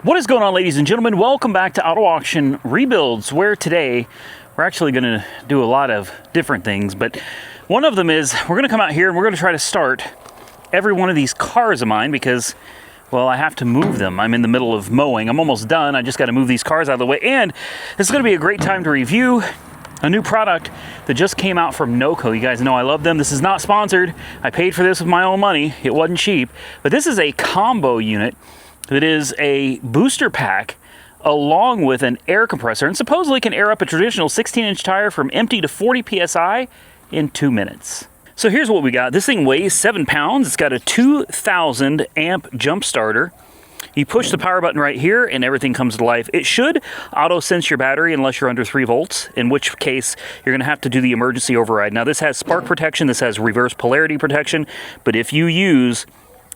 What is going on, ladies and gentlemen? Welcome back to Auto Auction Rebuilds, where today we're actually going to do a lot of different things, but one of them is we're going to come out here and we're going to try to start every one of these cars of mine because, well, I have to move them. I'm in the middle of mowing. I'm almost done. I just got to move these cars out of the way, and this is going to be a great time to review a new product that just came out from Noco. You guys know I love them. This is not sponsored. I paid for this with my own money. It wasn't cheap, but this is a combo unit. It is a booster pack along with an air compressor, and supposedly can air up a traditional 16-inch tire from empty to 40 psi in 2 minutes. So here's what we got. This thing weighs 7 pounds. It's got a 2,000 amp jump starter. You push the power button right here and everything comes to life. It should auto sense your battery unless you're under 3 volts, in which case you're going to have to do the emergency override. Now this has spark protection, this has reverse polarity protection, but if you use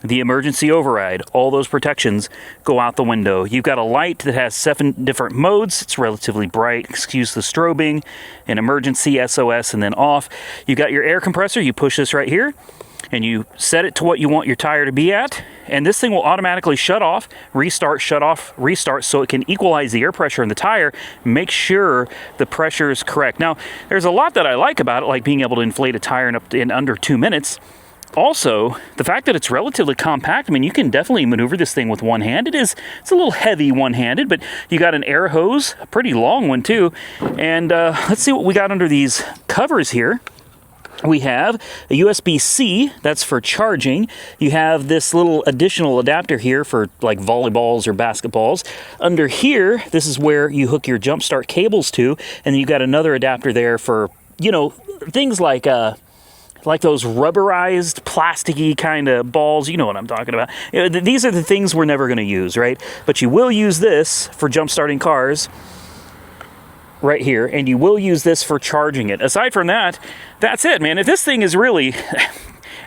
the emergency override, all those protections go out the window. You've got a light that has 7 different modes. It's relatively bright, excuse the strobing, an emergency, SOS, and then off. You've got your air compressor. You push this right here and you set it to what you want your tire to be at, and this thing will automatically shut off, restart, so it can equalize the air pressure in the tire, make sure the pressure is correct. Now, there's a lot that I like about it, like being able to inflate a tire in under 2 minutes. Also, the fact that it's relatively compact. I mean, you can definitely maneuver this thing with one hand. It's a little heavy one-handed, but you got an air hose, a pretty long one too. And let's see what we got under these covers here. We have a USB-C, that's for charging. You have this little additional adapter here for like volleyballs or basketballs. Under here, this is where you hook your jump start cables to, and then you've got another adapter there for, you know, things like those rubberized, plasticky kind of balls. You know what I'm talking about. You know, these are the things we're never going to use, right? But you will use this for jump starting cars right here, and you will use this for charging it. Aside from that, that's it, man. If this thing is really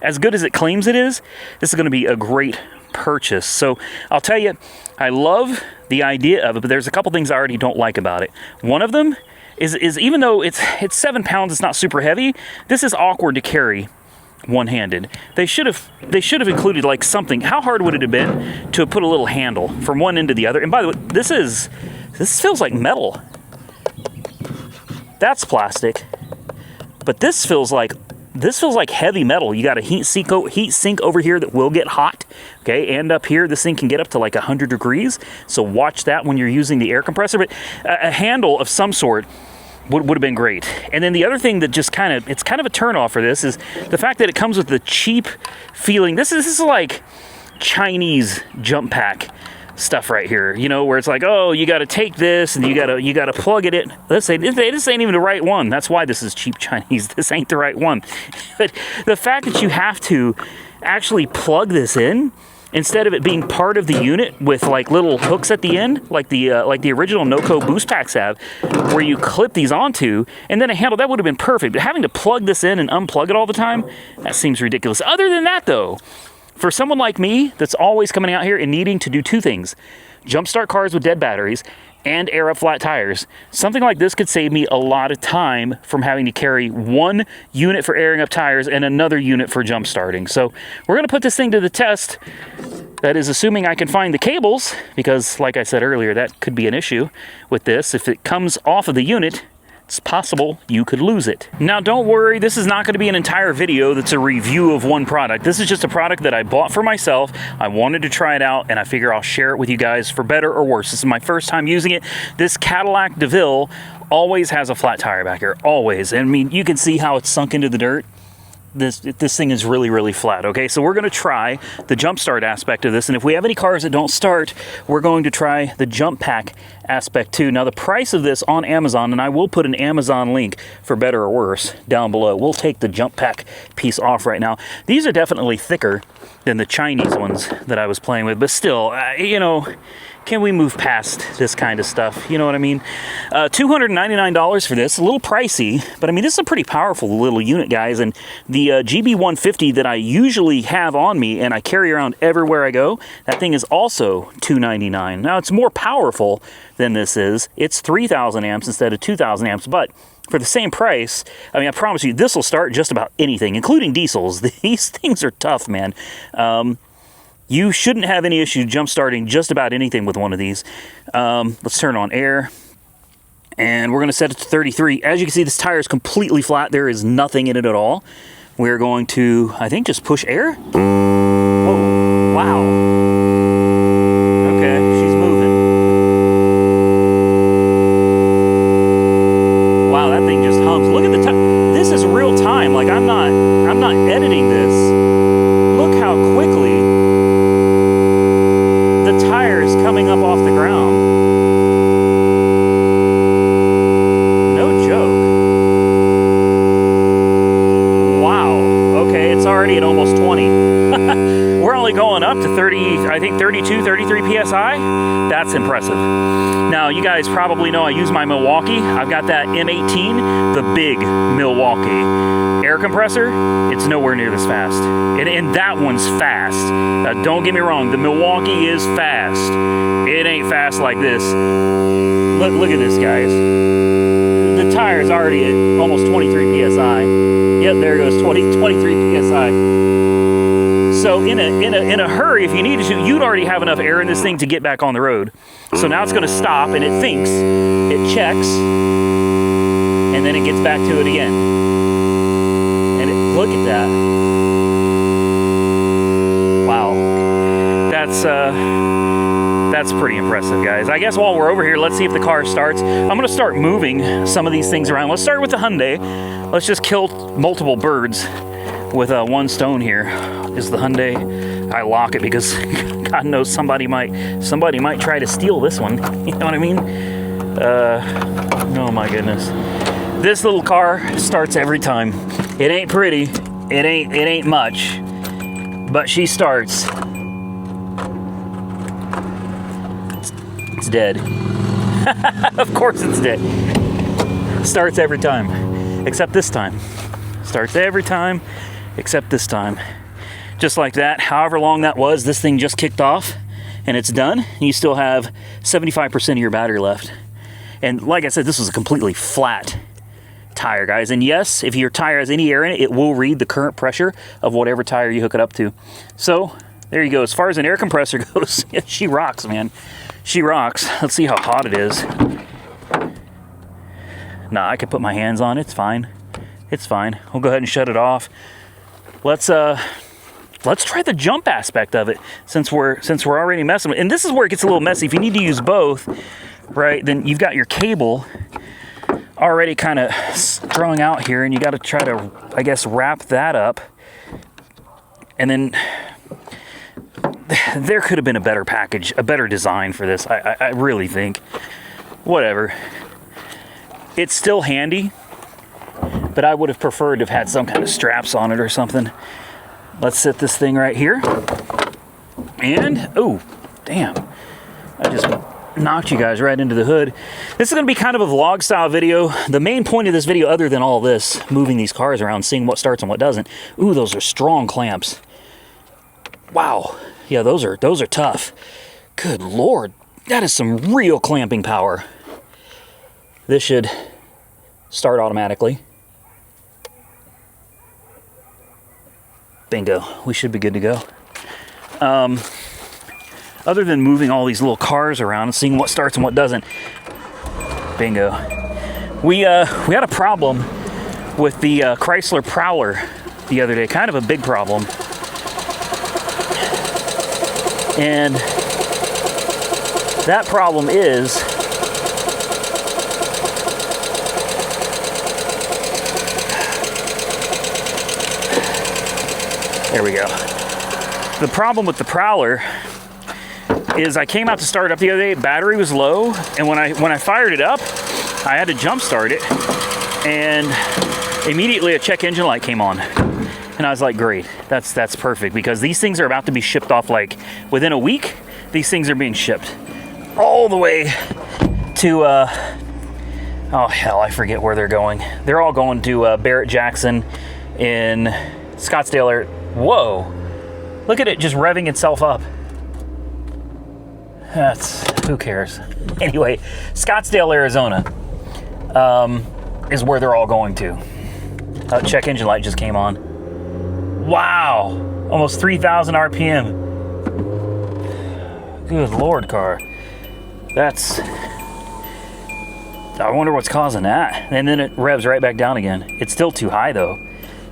as good as it claims it is, this is going to be a great purchase. So I'll tell you, I love the idea of it, but there's a couple things I already don't like about it. One of them is even though it's 7 pounds, it's not super heavy, this is awkward to carry one-handed. They should have included like something. How hard would it have been to put a little handle from one end to the other? And by the way, this feels like metal. That's plastic, but this feels like heavy metal. You got a heat sink over here that will get hot, okay? And up here, this thing can get up to like 100 degrees. So watch that when you're using the air compressor. But a handle of some sort would have been great. And then the other thing that just it's kind of a turnoff for this is the fact that it comes with the cheap feeling. This is like Chinese jump pack stuff right here, you know, where it's like, oh, you got to take this and you got to plug it in. This ain't even the right one. That's why this is cheap Chinese. This ain't the right one. But the fact that you have to actually plug this in instead of it being part of the unit with like little hooks at the end, like the original Noco boost packs have, where you clip these onto, and then a handle, that would have been perfect. But having to plug this in and unplug it all the time, that seems ridiculous. Other than that, though, for someone like me that's always coming out here and needing to do 2 things, jumpstart cars with dead batteries and air up flat tires, something like this could save me a lot of time from having to carry one unit for airing up tires and another unit for jump starting. So we're going to put this thing to the test. That is assuming I can find the cables, because like I said earlier, that could be an issue with this. If it comes off of the unit, it's possible you could lose it. Now, don't worry, this is not going to be an entire video that's a review of one product. This is just a product that I bought for myself. I wanted to try it out, and I figure I'll share it with you guys for better or worse. This is my first time using it. This Cadillac DeVille always has a flat tire back here, always. I mean, you can see how it's sunk into the dirt. This thing is really, really flat, okay? So we're going to try the jump start aspect of this, and if we have any cars that don't start, we're going to try the jump pack aspect too. Now, the price of this on Amazon, and I will put an Amazon link for better or worse down below. We'll take the jump pack piece off right now. These are definitely thicker than the Chinese ones that I was playing with, but still, you know, can we move past this kind of stuff? You know what I mean? $299 for this. A little pricey, but I mean, this is a pretty powerful little unit, guys. And the GB150 that I usually have on me and I carry around everywhere I go, that thing is also $299. Now, it's more powerful than this is. It's 3,000 amps instead of 2,000 amps, but for the same price, I mean, I promise you, this will start just about anything, including diesels. These things are tough, man. You shouldn't have any issue jump starting just about anything with one of these. Let's turn on air. And we're going to set it to 33. As you can see, this tire is completely flat. There is nothing in it at all. We're going to, I think, just push air. Whoa, wow. Okay, she's moving. Wow, that thing just hums. Look at the time. This is real time. Like, I'm not editing this. Look how quickly the tire is coming up off the ground. Already at almost 20. We're only going up to 30, I think 32, 33 PSI. That's impressive. Now, you guys probably know I use my Milwaukee. I've got that M18, the big Milwaukee air compressor. It's nowhere near this fast. And that one's fast. Don't get me wrong, the Milwaukee is fast. It ain't fast like this. Look at this, guys. The tire's already at almost 23 PSI. Yep, there goes 23 PSI. So in a hurry, if you needed to, you'd already have enough air in this thing to get back on the road. So now it's going to stop, and it thinks, it checks, and then it gets back to it again. And look at that. Wow. That's pretty impressive, guys. I guess while we're over here, let's see if the car starts. I'm going to start moving some of these things around. Let's start with the Hyundai. Let's just kill multiple birds with one stone here. Is the Hyundai. I lock it because God knows somebody might try to steal this one. You know what I mean? Oh my goodness. This little car starts every time. It ain't pretty. It ain't much. But she starts. It's dead. Of course it's dead. Starts every time. Except this time. Starts every time, except this time. Just like that, however long that was, this thing just kicked off, and it's done. You still have 75% of your battery left. And like I said, this was a completely flat tire, guys. And yes, if your tire has any air in it, it will read the current pressure of whatever tire you hook it up to. So, there you go. As far as an air compressor goes, she rocks, man. She rocks. Let's see how hot it is. Nah, I could put my hands on it. It's fine. It's fine. We'll go ahead and shut it off. Let's try the jump aspect of it since we're already messing with it. And this is where it gets a little messy. If you need to use both, right, then you've got your cable already kind of strung out here, and you got to try to, I guess, wrap that up. And then there could have been a better package, a better design for this. I really think. Whatever. It's still handy, but I would have preferred to have had some kind of straps on it or something. Let's set this thing right here. And, oh, damn. I just knocked you guys right into the hood. This is going to be kind of a vlog style video. The main point of this video, other than all this, moving these cars around, seeing what starts and what doesn't. Ooh, those are strong clamps. Wow. Yeah, those are tough. Good Lord. That is some real clamping power. This should start automatically. Bingo. We should be good to go. Other than moving all these little cars around and seeing what starts and what doesn't. Bingo. We had a problem with the Chrysler Prowler the other day. Kind of a big problem. And that problem is there we go. The problem with the Prowler is I came out to start it up the other day, battery was low, and when I fired it up, I had to jump start it, and immediately a check engine light came on. And I was like, great, that's perfect, because these things are about to be shipped off, like within a week. These things are being shipped all the way to oh hell, I forget where they're going. They're all going to Barrett-Jackson in Scottsdale. Whoa, look at it just revving itself up. Who cares? Anyway, Scottsdale, Arizona is where they're all going to. Check engine light just came on. Wow, almost 3,000 RPM. Good Lord, car. That's... I wonder what's causing that. And then it revs right back down again. It's still too high though.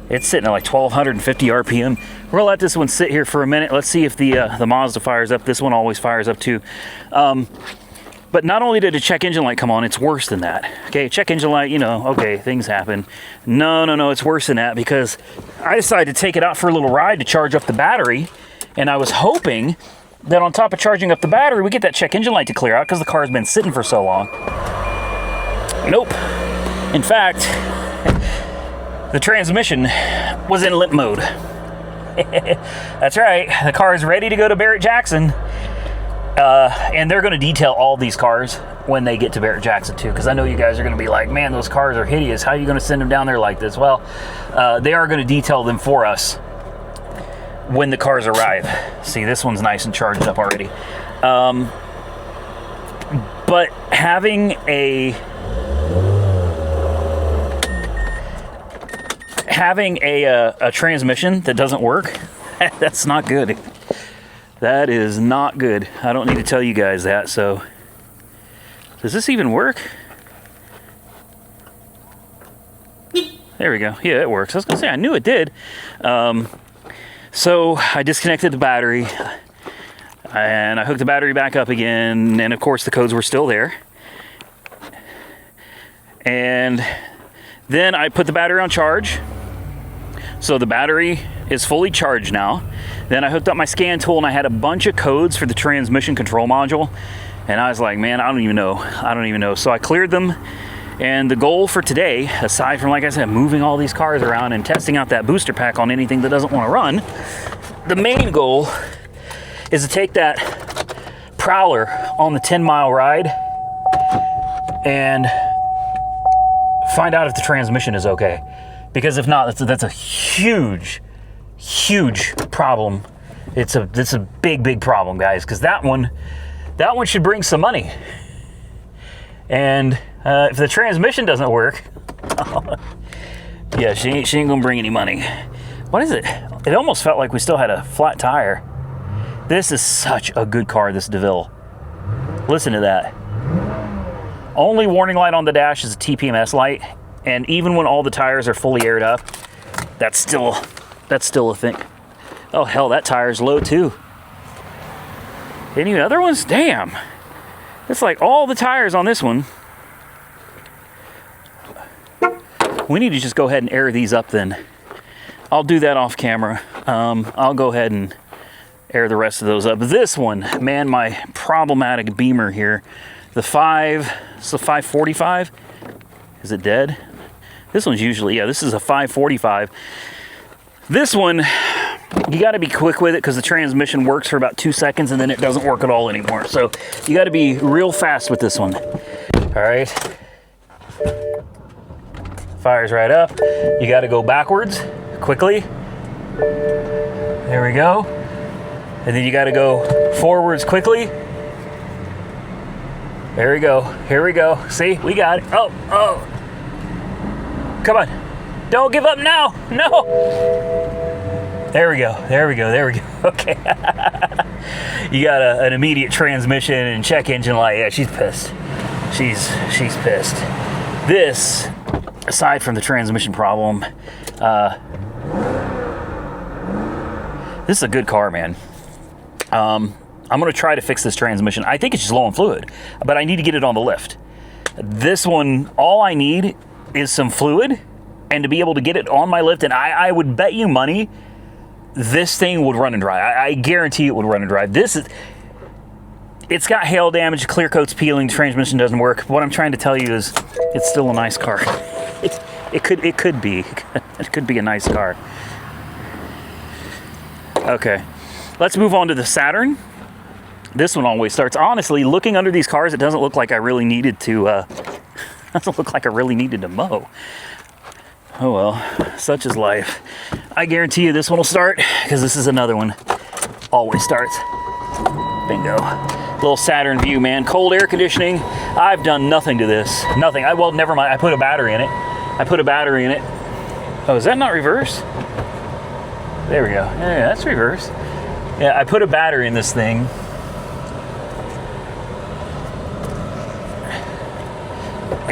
It's sitting at like 1,250 RPM. We're gonna let this one sit here for a minute. Let's see if the Mazda fires up. This one always fires up too. But not only did a check engine light come on, it's worse than that. Okay, check engine light, you know, okay, things happen. No, it's worse than that because I decided to take it out for a little ride to charge up the battery. And I was hoping that on top of charging up the battery, we get that check engine light to clear out because the car's been sitting for so long. Nope. In fact, the transmission was in limp mode. That's right. The car is ready to go to Barrett-Jackson. And they're going to detail all these cars when they get to Barrett-Jackson too, because I know you guys are going to be like, man, those cars are hideous. How are you going to send them down there like this? Well, they are going to detail them for us when the cars arrive. See, this one's nice and charged up already. But having a transmission that doesn't work, that's not good. That is not good. I don't need to tell you guys that. So does this even work? There we go. Yeah, it works. I was gonna say, I knew it did. So I disconnected the battery and I hooked the battery back up again. And of course the codes were still there. And then I put the battery on charge. So the battery is fully charged now. Then I hooked up my scan tool and I had a bunch of codes for the transmission control module. And I was like, man, I don't even know. So I cleared them. And the goal for today, aside from, like I said, moving all these cars around and testing out that booster pack on anything that doesn't want to run, the main goal is to take that Prowler on the 10-mile ride and find out if the transmission is okay. Because if not, that's a huge problem. It's a big problem, guys, because that one should bring some money. And if the transmission doesn't work, yeah, she ain't gonna bring any money. What is it? It almost felt like we still had a flat tire. This is such a good car, this DeVille. Listen to that. Only warning light on the dash is a TPMS light, and even when all the tires are fully aired up, that's still a thing. Oh hell, that tire's low too. Any other ones? Damn. It's like all the tires on this one. We need to just go ahead and air these up then. I'll do that off camera. I'll go ahead and air the rest of those up. This one, man, my problematic Beamer here. It's the 545. Is it dead? This one's usually, yeah, this is a 545. This one, you got to be quick with it because the transmission works for about 2 seconds and then it doesn't work at all anymore. So you got to be real fast with this one. All right. Fires right up. You got to go backwards quickly. There we go. And then you got to go forwards quickly. There we go. Here we go. See, we got it. Oh. Come on. Don't give up now. No. There we go. Okay. You got an immediate transmission and check engine light. Yeah, she's pissed. She's pissed. This, aside from the transmission problem, this is a good car, man. I'm going to try to fix this transmission. I think it's just low on fluid, but I need to get it on the lift. This one, all I need is some fluid and to be able to get it on my lift, and I would bet you money this thing would run and drive. I guarantee it would run and drive. It's got hail damage, clear coat's peeling, transmission doesn't work. What I'm trying to tell you is it's still a nice car. It could be a nice car. Okay, let's move on to the Saturn. This one always starts. Honestly, looking under these cars, it doesn't look like I really needed to mow. Oh well, such is life. I guarantee you this one will start because this is another one. Always starts. Bingo. Little Saturn view, man. Cold air conditioning. I've done nothing to this. Nothing. Well, never mind. I put a battery in it. Oh, is that not reverse? There we go. Yeah, that's reverse. Yeah, I put a battery in this thing.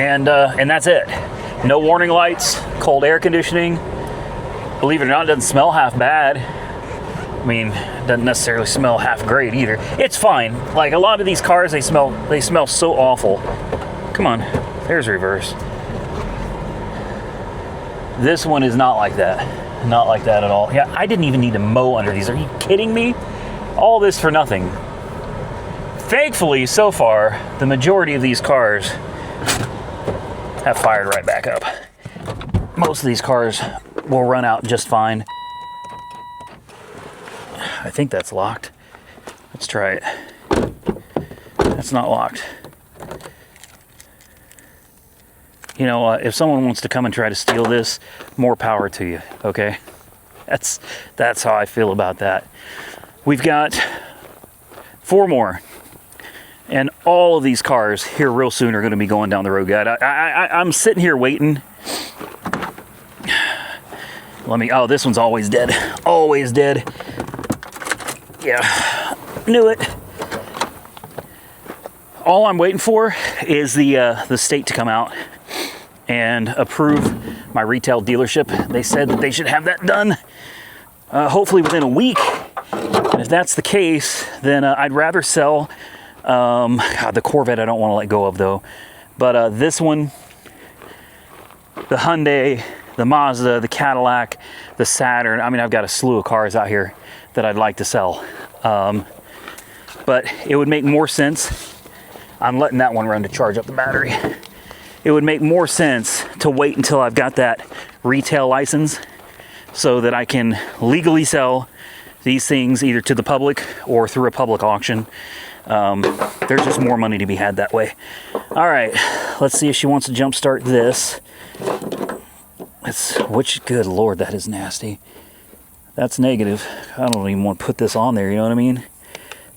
And that's it. No warning lights, cold air conditioning. Believe it or not, it doesn't smell half bad. I mean, it doesn't necessarily smell half great either. It's fine. Like a lot of these cars, they smell so awful. Come on, there's reverse. This one is not like that. Not like that at all. Yeah, I didn't even need to mow under these. Are you kidding me? All this for nothing. Thankfully, so far, the majority of these cars have fired right back up. Most of these cars will run out just fine. I think that's locked. Let's try it. That's not locked. You know, if someone wants to come and try to steal this, more power to you, okay? That's how I feel about that. We've got 4 more. And all of these cars here real soon are going to be going down the road, guys. I'm sitting here waiting. Oh, this one's always dead. Always dead. Yeah, knew it. All I'm waiting for is the state to come out and approve my retail dealership. They said that they should have that done hopefully within a week. And if that's the case, then I'd rather sell God, the Corvette I don't want to let go of though. But this one, the Hyundai, the Mazda, the Cadillac, the Saturn. I mean, I've got a slew of cars out here that I'd like to sell. But it would make more sense. I'm letting that one run to charge up the battery. It would make more sense to wait until I've got that retail license so that I can legally sell these things either to the public or through a public auction. There's just more money to be had that way. All right, let's see if she wants to jumpstart this. Which, good Lord, that is nasty. That's negative. I don't even want to put this on there, you know what I mean?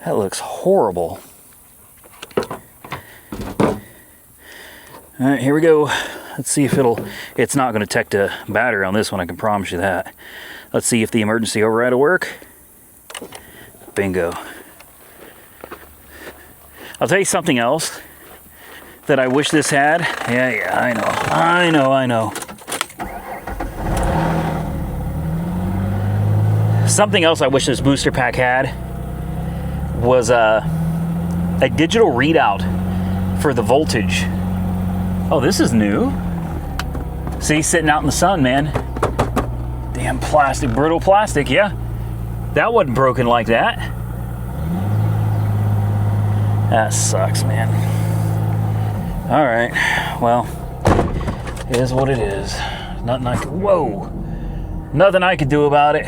That looks horrible. All right, here we go. Let's see if it's not going to detect a battery on this one, I can promise you that. Let's see if the emergency override will work. Bingo. I'll tell you something else that I wish this had. Yeah, I know. Something else I wish this booster pack had was a digital readout for the voltage. Oh, this is new. See, sitting out in the sun, man. Damn plastic, brittle plastic, yeah. That wasn't broken like that. That sucks, man. All right, well, it is what it is. Nothing I could do about it.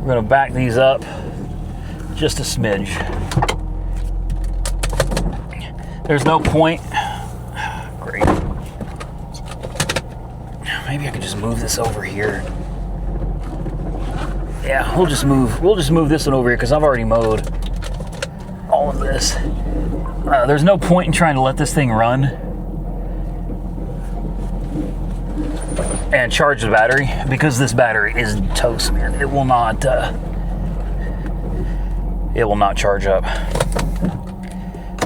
We're gonna back these up just a smidge. There's no point. Great. Maybe I could just move this over here. Yeah, we'll just move this one over here because I've already mowed all of this. There's no point in trying to let this thing run and charge the battery because this battery is toast, man. It will not charge up.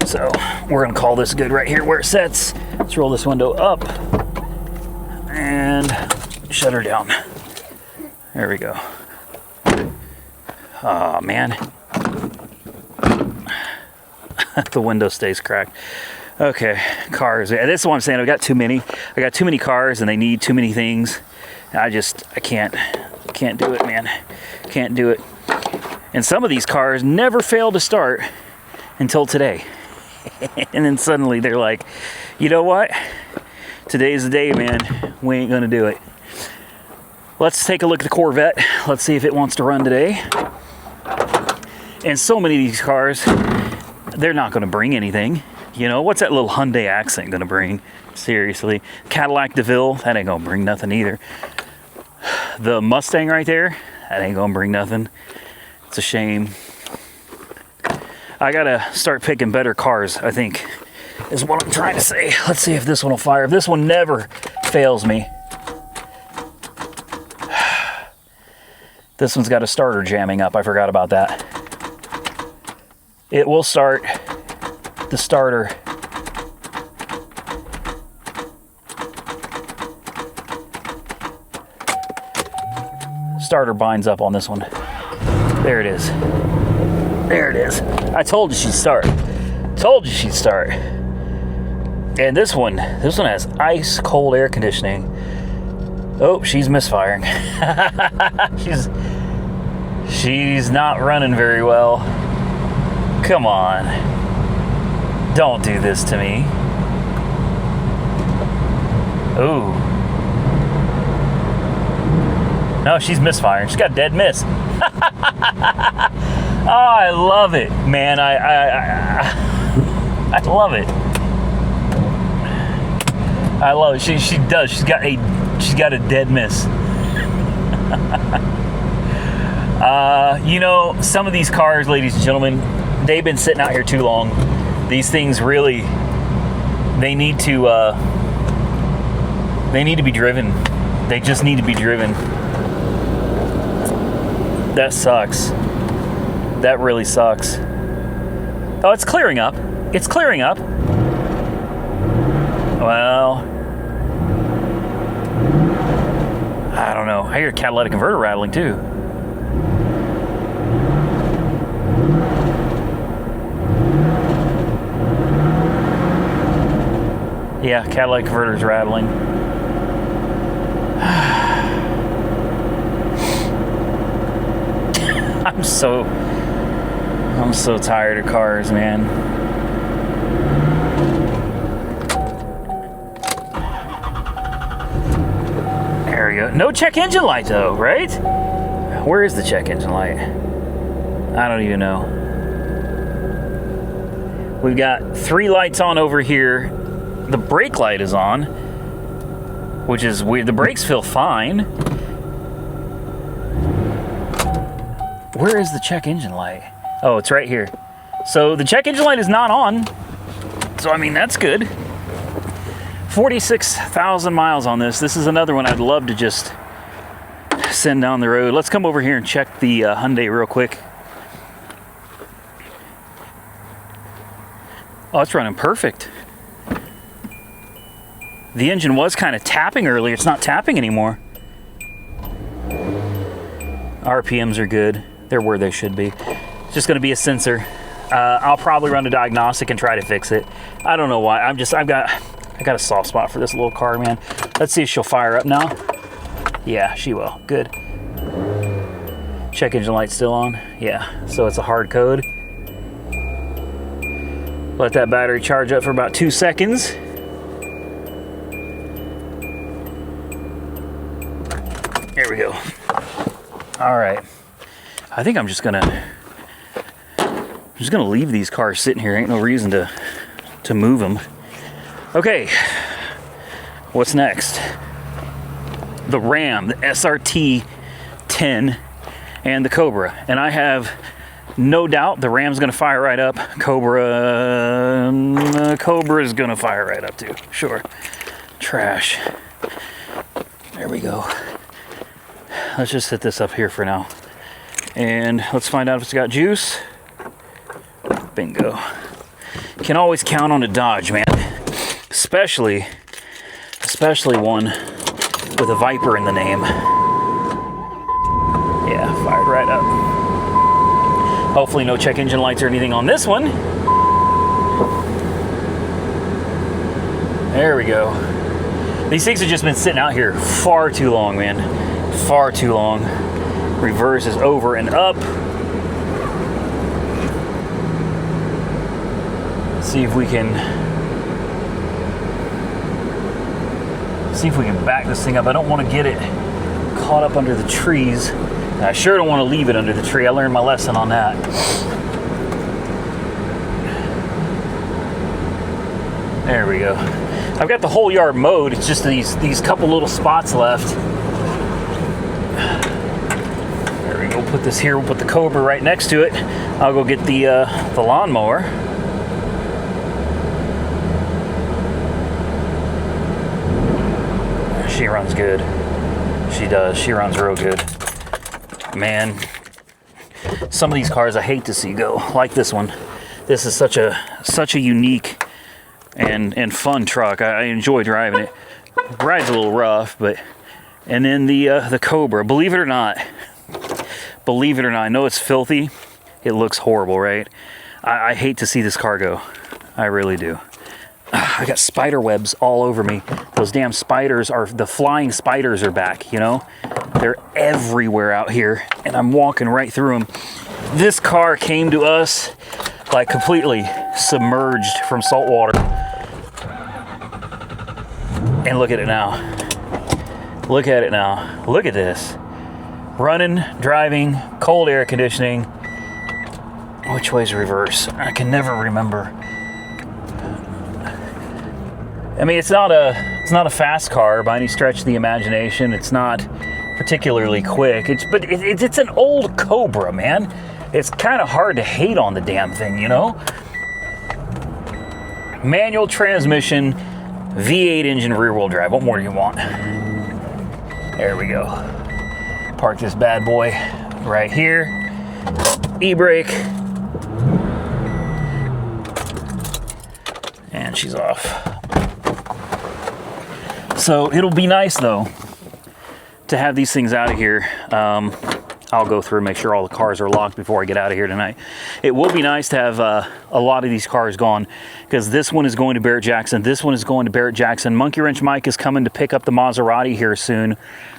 So we're gonna call this good right here where it sits. Let's roll this window up and shut her down. There we go. Oh man. The window stays cracked. Okay, cars. This is what I'm saying. I got too many cars and they need too many things. I can't do it, man. Can't do it. And some of these cars never fail to start until today. And then suddenly they're like, you know what? Today's the day, man. We ain't gonna do it. Let's take a look at the Corvette. Let's see if it wants to run today. And so many of these cars, they're not gonna bring anything. You know, what's that little Hyundai accent gonna bring? Seriously. Cadillac DeVille, that ain't gonna bring nothing either. The Mustang right there, that ain't gonna bring nothing. It's a shame. I gotta start picking better cars, I think, is what I'm trying to say. Let's see if this one will fire. If this one never fails me. This one's got a starter jamming up. I forgot about that. It will start the starter. Starter binds up on this one. There it is. There it is. I told you she'd start. Told you she'd start. And this one has ice cold air conditioning. Oh, she's misfiring. She's not running very well. Come on. Don't do this to me. Ooh. No, she's misfiring. She's got dead miss. Oh, I love it, man. I love it. I love it. She does. She's got a dead miss. You know, some of these cars, ladies and gentlemen, they've been sitting out here too long. These things really, they need to be driven. They just need to be driven. That sucks. That really sucks. Oh, it's clearing up. It's clearing up. Well, I don't know. I hear a catalytic converter rattling too. Yeah, catalytic converter's rattling. I'm so tired of cars, man. There we go. No check engine light though, right? Where is the check engine light? I don't even know. We've got 3 lights on over here. The brake light is on, which is weird. The brakes feel fine. Where is the check engine light? Oh, it's right here. So the check engine light is not on. So, I mean, that's good. 46,000 miles on this. This is another one I'd love to just send down the road. Let's come over here and check the Hyundai real quick. Oh, it's running perfect. The engine was kind of tapping earlier. It's not tapping anymore. RPMs are good. They're where they should be. It's just going to be a sensor. I'll probably run a diagnostic and try to fix it. I don't know why. I got a soft spot for this little car, man. Let's see if she'll fire up now. Yeah, she will. Good. Check engine light still on. Yeah, so it's a hard code. Let that battery charge up for about 2 seconds. There we go. All right. I think I'm just gonna leave these cars sitting here. Ain't no reason to move them. Okay. What's next? The Ram, the SRT 10, and the Cobra. And I have no doubt the Ram's gonna fire right up. Cobra is gonna fire right up too. Sure. Trash. There we go. Let's just set this up here for now. And let's find out if it's got juice. Bingo. Can always count on a Dodge, man. Especially one with a Viper in the name. Yeah, fired right up. Hopefully no check engine lights or anything on this one. There we go. These things have just been sitting out here far too long, man. Far too long. Reverse is over and up. Let's see if we can back this thing up. I don't want to get it caught up under the trees. And I sure don't want to leave it under the tree. I learned my lesson on that. There we go. I've got the whole yard mowed. It's just these couple little spots left. We'll put this here. We'll put the Cobra right next to it. I'll go get the lawnmower. She runs good. She does. She runs real good. Man, some of these cars I hate to see go, like this one. This is such a unique and fun truck. I enjoy driving it. Ride's a little rough, but And then the Cobra, believe it or not, I know it's filthy. It looks horrible, right? I hate to see this car go. I really do. I got spider webs all over me. Those damn spiders the flying spiders are back, you know? They're everywhere out here, and I'm walking right through them. This car came to us like completely submerged from salt water. And look at it now. Look at it now. Look at this. Running, driving, cold air conditioning. Which way's reverse? I can never remember. I mean, it's not a fast car by any stretch of the imagination. It's not particularly quick. It's an old Cobra, man. It's kind of hard to hate on the damn thing, you know? Manual transmission, V8 engine, rear-wheel drive. What more do you want? There we go. Park this bad boy right here. E-brake. And she's off. So it'll be nice, though, to have these things out of here. I'll go through and make sure all the cars are locked before I get out of here tonight. It will be nice to have a lot of these cars gone, because this one is going to Barrett Jackson. This one is going to Barrett Jackson. Monkey Wrench Mike is coming to pick up the Maserati here soon.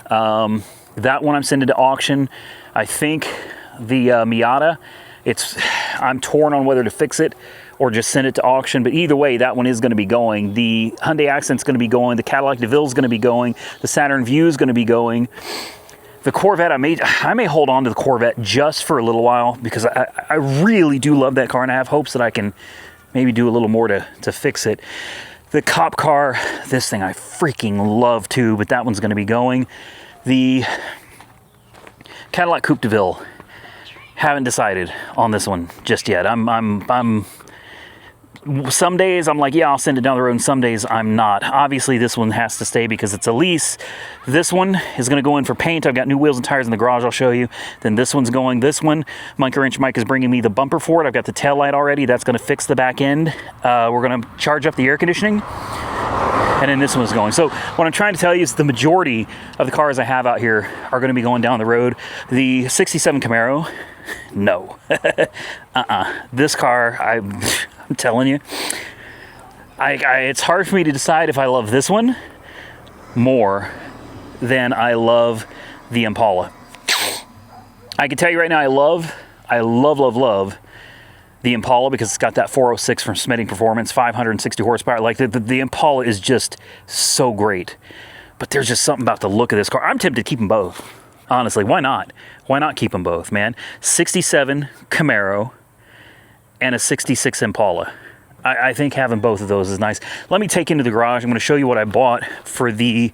That one I'm sending to auction. I think the Miata, I'm torn on whether to fix it or just send it to auction, but either way, that one is going to be going. The Hyundai Accent's going to be going. The Cadillac DeVille's going to be going. The Saturn Vue is going to be going. The Corvette, I may hold on to the Corvette just for a little while, because I really do love that car, and I have hopes that I can maybe do a little more to fix it. The cop car, this thing I freaking love too, but that one's going to be going. The Cadillac Coupe de Ville, haven't decided on this one just yet. Some days I'm like, yeah, I'll send it down the road, and some days I'm not. Obviously, this one has to stay because it's a lease. This one is going to go in for paint. I've got new wheels and tires in the garage, I'll show you. Then this one's going. This one, Monkey Wrench Mike is bringing me the bumper for it. I've got the tail light already. That's going to fix the back end. We're going to charge up the air conditioning. And then this one's going. So what I'm trying to tell you is the majority of the cars I have out here are going to be going down the road. The 67 Camaro, no. This car, I'm telling you, it's hard for me to decide if I love this one more than I love the Impala. I can tell you right now, I love the Impala, because it's got that 406 from Smitting Performance, 560 horsepower. Like the Impala is just so great. But there's just something about the look of this car. I'm tempted to keep them both. Honestly, why not? Why not keep them both, man? 67 Camaro and a 66 Impala. I think having both of those is nice. Let me take you into the garage. I'm going to show you what I bought for the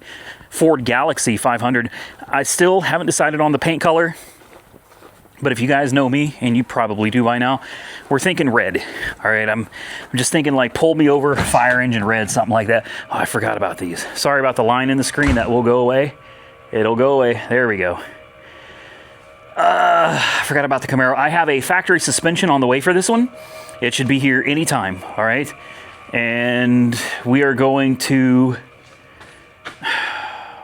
Ford Galaxie 500. I still haven't decided on the paint color, but if you guys know me, and you probably do by now, we're thinking red. All right, I'm just thinking like pull me over, fire engine red, something like that. Oh, I forgot about these. Sorry about the line in the screen. That will go away. It'll go away. There we go. I forgot about the Camaro. I have a factory suspension on the way for this one. It should be here anytime, all right? And we're going to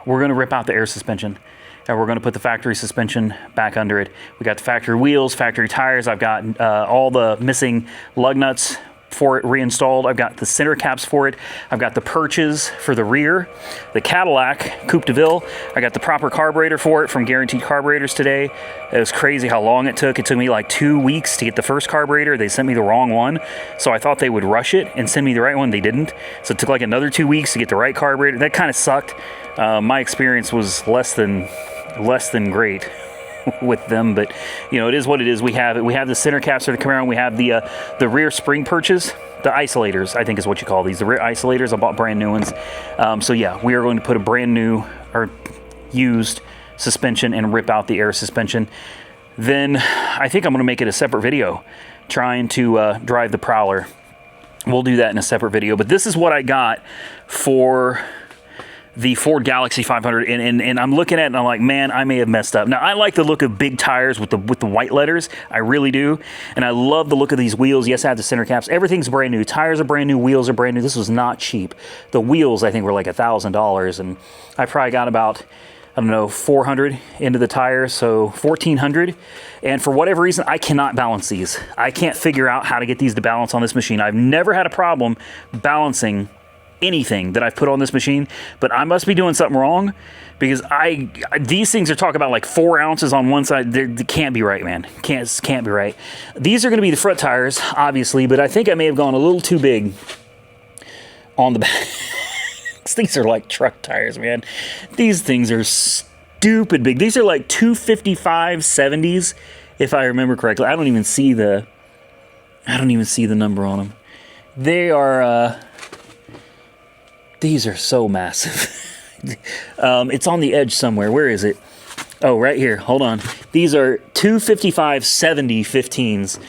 rip out the air suspension, and we're going to put the factory suspension back under it. We got the factory wheels, factory tires. I've got all the missing lug nuts for it reinstalled. I've got the center caps for it. I've got the perches for the rear. The Cadillac Coupe de Ville, I got the proper carburetor for it from Guaranteed Carburetors today. It was crazy how long it took. It took me like 2 weeks to get the first carburetor. They sent me the wrong one, so I thought they would rush it and send me the right one. They didn't. So it took like another 2 weeks to get the right carburetor. That kind of sucked. My experience was less than great with them, but you know, it is what it is. We have it. We have the center caps for the Camaro, and we have the rear spring perches, the isolators, I think is what you call these, the rear isolators. I bought brand new ones. So yeah, we are going to put a brand new or used suspension and rip out the air suspension. Then I think I'm going to make it a separate video trying to drive the Prowler. We'll do that in a separate video, but this is what I got for the Ford Galaxie 500, and I'm looking at it and I'm like, man, I may have messed up. Now, I like the look of big tires with the white letters. I really do. And I love the look of these wheels. Yes, I have the center caps. Everything's brand new. Tires are brand new. Wheels are brand new. This was not cheap. The wheels, I think, were like $1,000, and I probably got about I don't know, 400 into the tire, so 1400. And for whatever reason, I cannot balance these. I can't figure out how to get these to balance on this machine. I've never had a problem balancing anything that I've put on this machine, but I must be doing something wrong, because these things are talking about like 4 ounces on one side. They can't be right, man. Can't be right. These are going to be the front tires, obviously, but I think I may have gone a little too big on the back. These are like truck tires, man. These things are stupid big. These are like 255 70s, if I remember correctly. I don't even see the number on them. They are these are so massive. It's on the edge somewhere. Where is it? Oh, right here. Hold on. These are 255 70 15s.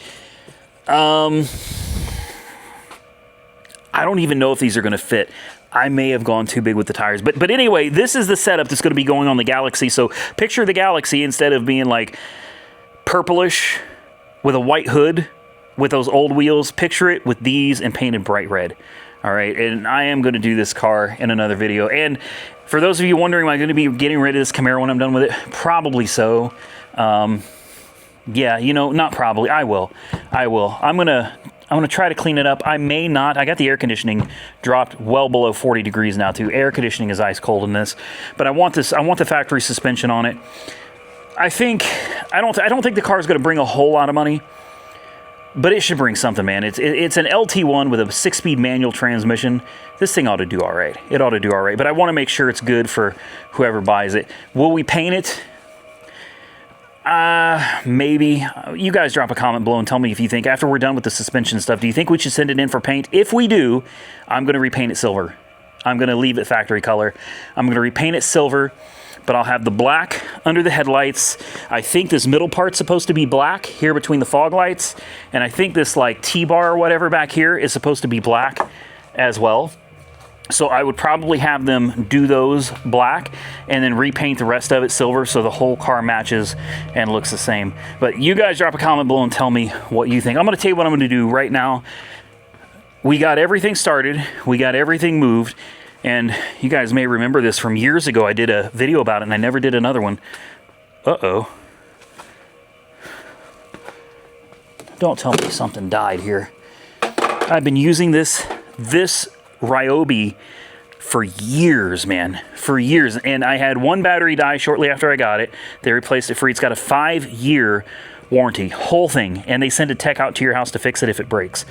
I don't even know if these are going to fit. I may have gone too big with the tires. But anyway, this is the setup that's going to be going on the Galaxy. So picture the Galaxy, instead of being like purplish with a white hood with those old wheels, picture it with these and painted bright red. All right, and I am going to do this car in another video. And for those of you wondering, am I going to be getting rid of this Camaro when I'm done with it? Probably so. Yeah, you know, not probably. I will. I'm gonna try to clean it up. I may not. I got the air conditioning dropped well below 40 degrees now too. Air conditioning is ice cold in this, but I want this. I want the factory suspension on it. I don't think the car is going to bring a whole lot of money, but it should bring something, man. It's an LT1 with a 6-speed manual transmission. This thing ought to do all right. It ought to do all right, but I want to make sure it's good for whoever buys it. Will we paint it? Maybe. You guys drop a comment below and tell me if you think, after we're done with the suspension stuff, do you think we should send it in for paint? If we do, I'm going to repaint it silver. I'm going to leave it factory color. I'm going to repaint it silver, but I'll have the black under the headlights. I think this middle part's supposed to be black here between the fog lights, and I think this like T-bar or whatever back here is supposed to be black as well. So I would probably have them do those black and then repaint the rest of it silver so the whole car matches and looks the same. But you guys drop a comment below and tell me what you think. I'm going to tell you what I'm going to do right now. We got everything started. We got everything moved. And you guys may remember this from years ago. I did a video about it and I never did another one. Uh-oh. Don't tell me something died here. I've been using this Ryobi for years, man, for years. And I had one battery die shortly after I got it. They replaced it free. It's got a 5-year warranty, whole thing. And they send a tech out to your house to fix it if it breaks.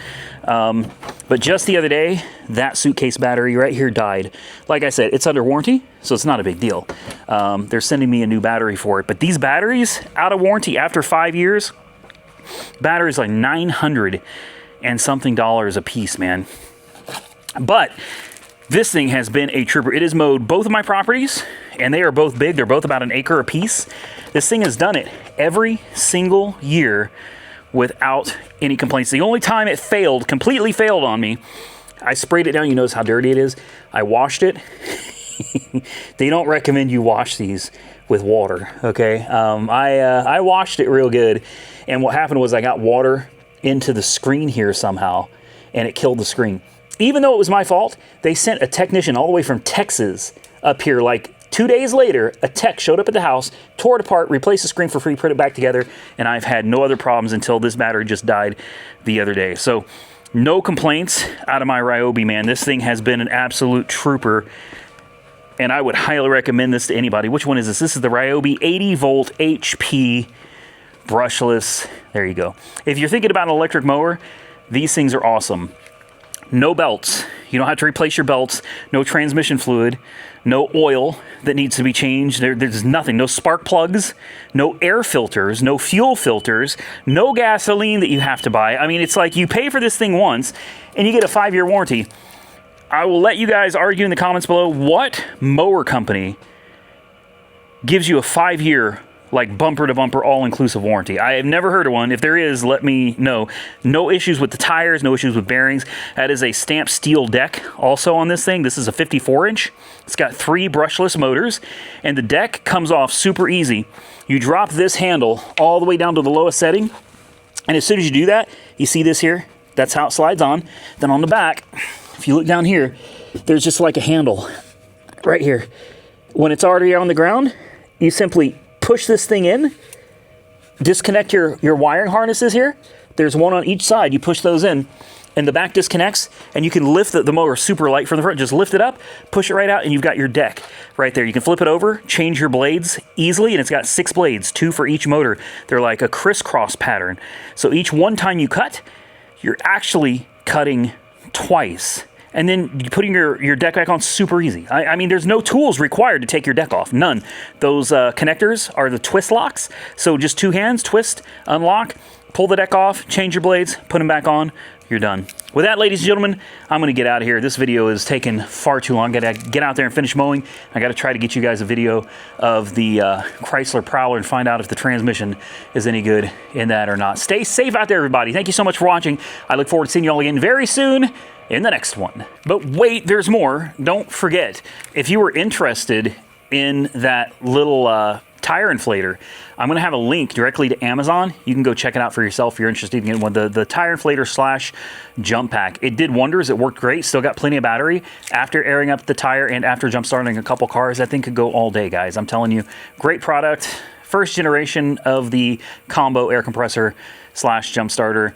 But just the other day, that suitcase battery right here died. Like I said, it's under warranty, so it's not a big deal. They're sending me a new battery for it. But these batteries, out of warranty after 5 years, batteries like $900 and something a piece, man. But this thing has been a trooper. It has mowed both of my properties, and they are both big. They're both about an acre apiece. This thing has done it every single year without any complaints. The only time it failed, completely failed on me, I sprayed it down. You notice how dirty it is. I washed it. They don't recommend you wash these with water, okay? I washed it real good, and what happened was I got water into the screen here somehow, and it killed the screen. Even though it was my fault, they sent a technician all the way from Texas up here. Like 2 days later, a tech showed up at the house, tore it apart, replaced the screen for free, put it back together, and I've had no other problems until this battery just died the other day. So no complaints out of my Ryobi, man. This thing has been an absolute trooper, and I would highly recommend this to anybody. Which one is this? This is the Ryobi 80-volt HP brushless. There you go. If you're thinking about an electric mower, these things are awesome. No belts. You don't have to replace your belts. No transmission fluid. No oil that needs to be changed. There's nothing. No spark plugs. No air filters. No fuel filters. No gasoline that you have to buy. I mean, it's like you pay for this thing once and you get a 5-year warranty. I will let you guys argue in the comments below what mower company gives you a 5-year like bumper to bumper all-inclusive warranty. I have never heard of one. If there is, let me know. No issues with the tires, no issues with bearings. That is a stamped steel deck also on this thing. This is a 54-inch. It's got 3 brushless motors, and the deck comes off super easy. You drop this handle all the way down to the lowest setting, and as soon as you do that, you see this here? That's how it slides on. Then on the back, if you look down here, there's just like a handle right here. When it's already on the ground, you simply push this thing in, disconnect your wiring harnesses here. There's one on each side. You push those in, and the back disconnects, and you can lift the mower super light from the front. Just lift it up, push it right out, and you've got your deck right there. You can flip it over, change your blades easily, and it's got 6 blades, 2 for each motor. They're like a crisscross pattern. So each one time you cut, you're actually cutting twice. And then putting your deck back on, super easy. I mean, there's no tools required to take your deck off, none. Those connectors are the twist locks, so just 2 hands, twist, unlock, pull the deck off, change your blades, put them back on, you're done. With that, ladies and gentlemen, I'm gonna get out of here. This video is taking far too long. I gotta get out there and finish mowing. I gotta try to get you guys a video of the Chrysler Prowler and find out if the transmission is any good in that or not. Stay safe out there, everybody. Thank you so much for watching. I look forward to seeing you all again very soon in the next one. But wait, there's more. Don't forget, if you were interested in that little tire inflator, I'm going to have a link directly to Amazon. You can go check it out for yourself if you're interested in getting one. The tire inflator / jump pack. It did wonders. It worked great. Still got plenty of battery. After airing up the tire and after jump starting a couple cars, that thing could go all day, guys. I'm telling you, great product. First generation of the combo air compressor / jump starter.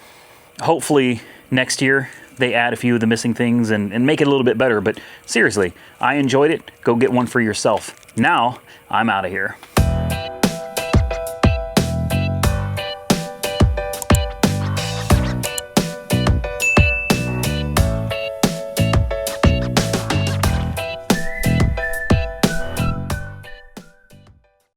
Hopefully next year they add a few of the missing things and make it a little bit better. But seriously, I enjoyed it. Go get one for yourself. Now, I'm out of here.